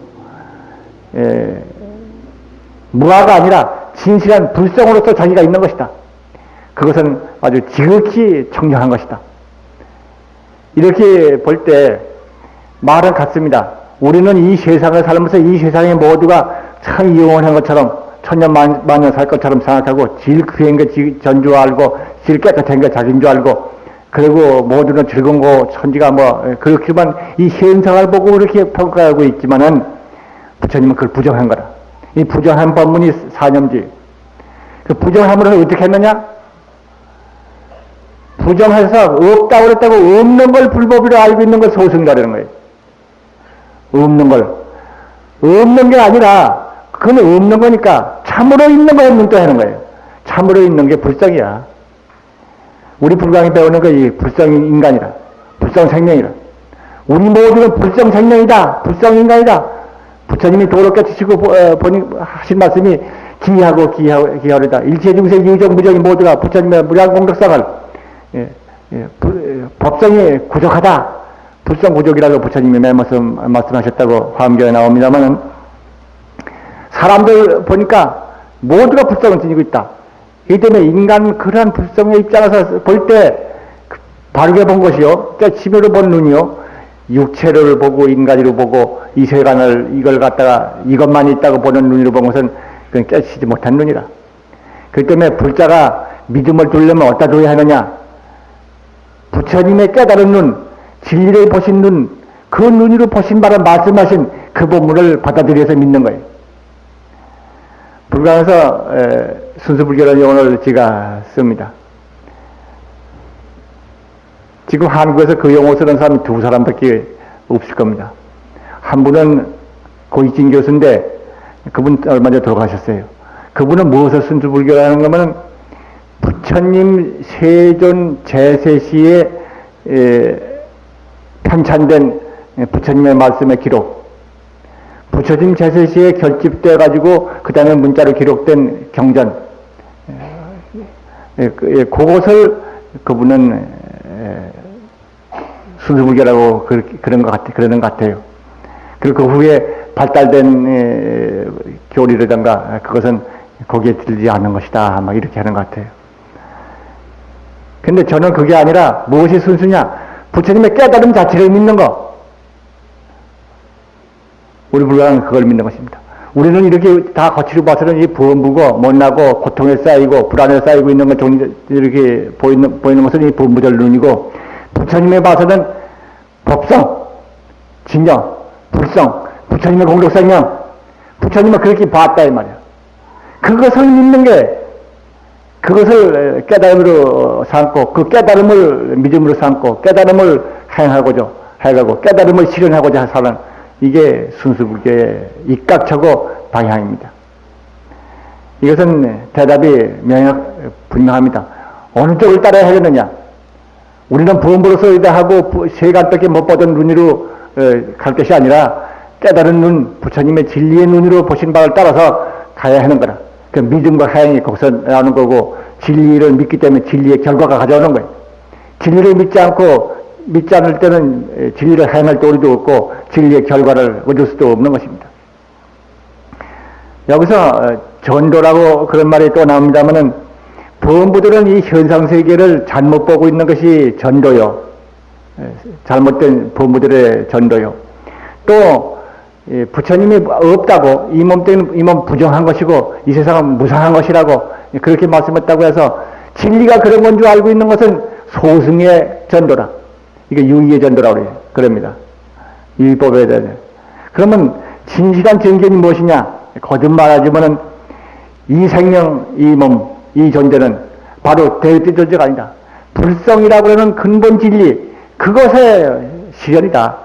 무아가 아니라 진실한 불성으로서 자기가 있는 것이다. 그것은 아주 지극히 청정한 것이다. 이렇게 볼 때 말은 같습니다. 우리는 이 세상을 살면서 이 세상의 모두가 참 영원한 것처럼 천년 만년 살 것처럼 생각하고 질 귀한 게 전 줄 알고 질 깨끗한 게 자기인 줄 알고, 그리고 모두는 즐거운 거 천지가 뭐 그렇게만 이 현상을 보고 그렇게 평가하고 있지만은 부처님은 그걸 부정한 거다. 이 부정한 법문이 사념지. 그 부정함으로는 어떻게 했느냐? 부정해서 없다고 그랬다고 없는 걸 불법이라고 알고 있는 걸 소승가라는 거예요. 없는 걸. 없는 게 아니라 그건 없는 거니까 참으로 있는 거 없는 또 하는 거예요. 참으로 있는 게 불성이야. 우리 불광이 배우는 거 이 불성 인간이라. 불성 생명이라. 우리 모두는 불성 생명이다. 불성 인간이다. 부처님이 도롭게 지시고 하신 말씀이 기하르다. 일체 중생 유정 무정이 모두가 부처님의 무량 공덕상을 법성이 부족하다. 불성 부족이라고 부처님이 말씀하셨다고 화엄경에 나옵니다만은, 사람들 보니까 모두가 불성을 지니고 있다. 이 때문에 인간 그러한 불성의 입장에서 볼 때 바르게 본 것이요, 치매로 본 눈이요, 육체를 보고 인간으로 보고 이 세간을 이걸 갖다가 이것만 있다고 보는 눈으로 본 것은 그건 깨치지 못한 눈이라. 그 때문에 불자가 믿음을 두려면 어디다 둬야 하느냐? 부처님의 깨달은 눈, 진리를 보신 눈, 그 눈으로 보신 바를 말씀하신 그 본문을 받아들여서 믿는 거예요. 불광에서 순수불교라는 용어를 제가 씁니다. 지금 한국에서 그 용어 쓰는 사람이 두 사람밖에 없을 겁니다. 한 분은 고익진 교수인데 그분 얼마 전에 돌아가셨어요. 그분은 무엇을 순수불교라는 거면 부처님 세존 제세시에 편찬된 부처님의 말씀의 기록, 부처님 제세시에 결집돼 가지고 그 다음에 문자로 기록된 경전, 그것을 그분은 순수불교라고 그러는 것 같아요. 그리고 그 후에 발달된 교리라든가 그것은 거기에 들지 않는 것이다, 막 이렇게 하는 것 같아요. 근데 저는 그게 아니라 무엇이 순수냐? 부처님의 깨달음 자체를 믿는 거. 우리 불가는 그걸 믿는 것입니다. 우리는 이렇게 다 거치고 봐서는 이 범부고 못나고 고통에 쌓이고 불안에 쌓이고 있는 것 이렇게 보이는 것은 이 범부절 눈이고, 부처님에 봐서는 법성, 진영, 불성, 부처님의 공덕생명, 부처님은 그렇게 봤다 이 말이야. 그것을 믿는 게, 그것을 깨달음으로 삼고, 그 깨달음을 믿음으로 삼고, 깨달음을 행하고자 해가고, 깨달음을 실현하고자 사는, 이게 순수불교의 입각처고 방향입니다. 이것은 대답이 분명합니다. 어느 쪽을 따라야 하겠느냐? 우리는 부험으로서 이다하고 세간밖에 못 보던 눈으로 갈 것이 아니라 깨달은 눈, 부처님의 진리의 눈으로 보신 바를 따라서 가야 하는 거라. 그 믿음과 하행이 거기서 나오는 거고, 진리를 믿기 때문에 진리의 결과가 가져오는 거예요. 진리를 믿지 않을 때는 진리를 하행할 도리도 없고 진리의 결과를 얻을 수도 없는 것입니다. 여기서 전도라고 그런 말이 또 나옵니다만은, 범부들은 이 현상세계를 잘못 보고 있는 것이 전도요. 잘못된 범부들의 전도요. 또 부처님이 없다고, 이 몸 부정한 것이고 이 세상은 무상한 것이라고 그렇게 말씀했다고 해서 진리가 그런 건 줄 알고 있는 것은 소승의 전도라. 이게 유의의 전도라고 그래요. 그럽니다. 유의법에 대해. 그러면 진실한 정견이 무엇이냐? 거듭말하지만은 이 생명, 이 몸, 이 존재는 바로 대의의 존재가 아니다. 불성이라고 하는 근본 진리, 그것의 실현이다.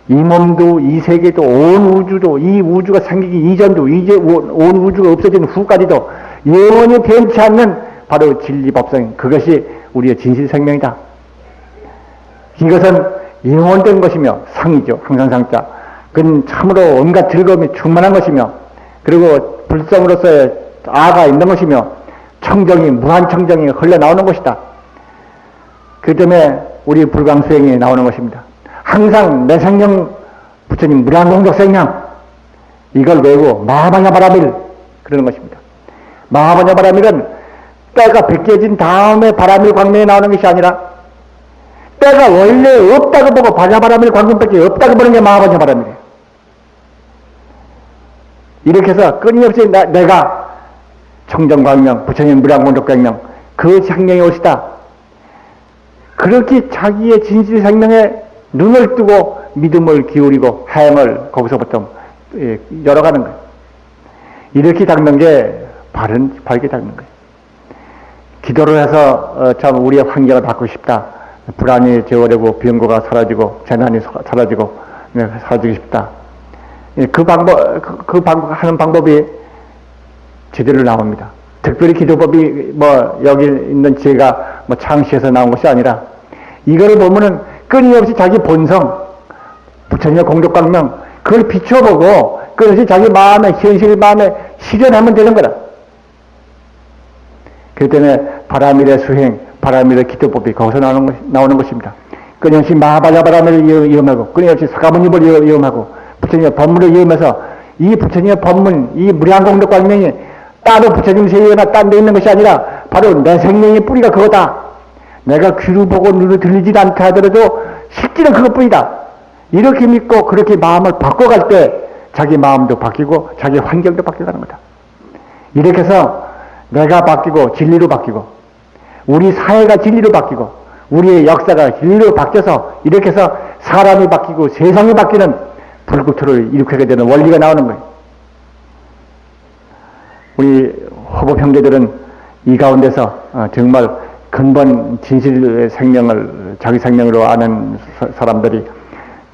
이 몸도, 이 세계도, 온 우주도, 이 우주가 생기기 이전도, 이제 온 우주가 없어진 후까지도 영원히 변치 않는 바로 진리 법성, 그것이 우리의 진실 생명이다. 이것은 영원된 것이며 상이죠. 항상 상자. 그건 참으로 온갖 즐거움이 충만한 것이며, 그리고 불성으로서의 아가 있는 것이며, 청정이, 무한 청정이 흘러나오는 것이다. 그 때문에 우리 불광수행이 나오는 것입니다. 항상 내 생명, 부처님 무량공덕 생명, 이걸 외우고 마하바냐바라밀 그러는 것입니다. 마하바냐바라밀은 때가 벗겨진 다음에 바라밀 광명이 나오는 것이 아니라, 때가 원래 없다고 보고 바냐바라밀 광명밖에 없다고 보는 게 마하바냐바라밀이에요. 이렇게 해서 끊임없이 내가 청정광명, 부처님 무량공덕광명, 그 생명이 옳시다. 그렇게 자기의 진실 생명에 눈을 뜨고 믿음을 기울이고 행을 거기서부터 열어가는 거예요. 이렇게 닦는 게 바르게 닦는 거예요. 기도를 해서 참 우리의 환경을 바꾸고 싶다. 불안이 제어되고 병고가 사라지고 재난이 사라지고 사라지고 싶다. 그 방법 하는 방법이 제대로 나옵니다. 특별히 기도법이 여기 있는 제가 창시해서 나온 것이 아니라, 이거를 보면은 끊임없이 자기 본성, 부처님의 공덕광명, 그걸 비춰보고 그것이 자기 마음에, 현실 마음에 실현하면 되는 거다. 그 때문에 바라밀의 수행, 바라밀의 기도법이 거기서 나오는 것입니다. 끊임없이 마하바냐바라밀을 이음하고, 끊임없이 사가모니를 이음하고, 부처님의 법문을 이음해서, 이 부처님의 법문, 이 무량공덕광명이 따로 부처님 세계나 딴 데 있는 것이 아니라 바로 내 생명의 뿌리가 그거다. 내가 귀로 보고 눈으로 들리지 않다 하더라도 실제는 그것뿐이다. 이렇게 믿고 그렇게 마음을 바꿔갈 때 자기 마음도 바뀌고 자기 환경도 바뀌어가는 거다. 이렇게 해서 내가 바뀌고 진리로 바뀌고 우리 사회가 진리로 바뀌고 우리의 역사가 진리로 바뀌어서 이렇게 해서 사람이 바뀌고 세상이 바뀌는 불국토를 일으키게 되는 원리가 나오는 거예요. 우리 호법 형제들은 이 가운데서 정말 근본 진실의 생명을 자기 생명으로 아는 사람들이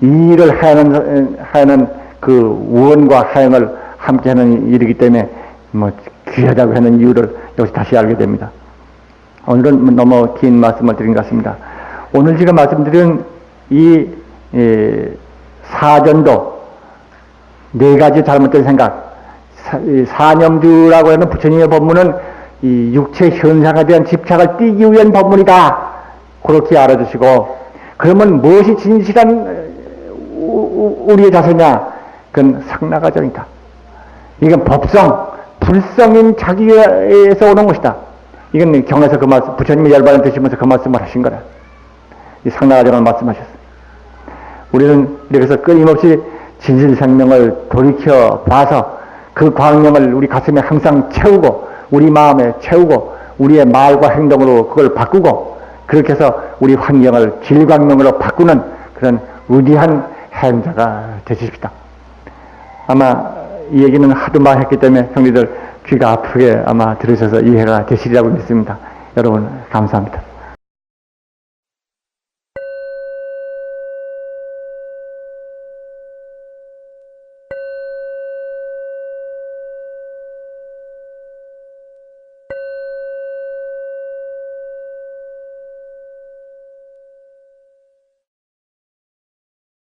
이 일을 하는 그 우언과 하행을 함께 하는 일이기 때문에 귀하다고 하는 이유를 여기서 다시 알게 됩니다. 오늘은 너무 긴 말씀을 드린 것 같습니다. 오늘 제가 말씀드린 이 사전도, 네 가지 잘못된 생각, 사념주라고 하는 부처님의 법문은 이 육체 현상에 대한 집착을 띄기 위한 법문이다. 그렇게 알아주시고, 그러면 무엇이 진실한 우리의 자세냐? 그건 상나가정이다. 이건 법성, 불성인 자기에서 오는 것이다. 이건 경에서 그 말씀, 부처님이 열반을 드시면서 그 말씀을 하신 거라. 이 상나가정을 말씀하셨어요. 우리는 이렇게 끊임없이 진실생명을 돌이켜 봐서 그 광명을 우리 가슴에 항상 채우고 우리 마음에 채우고 우리의 말과 행동으로 그걸 바꾸고 그렇게 해서 우리 환경을 진광명으로 바꾸는 그런 위대한 행자가 되십시다. 아마 이 얘기는 하도 많이 했기 때문에 형님들 귀가 아프게 아마 들으셔서 이해가 되시리라고 믿습니다. 여러분 감사합니다.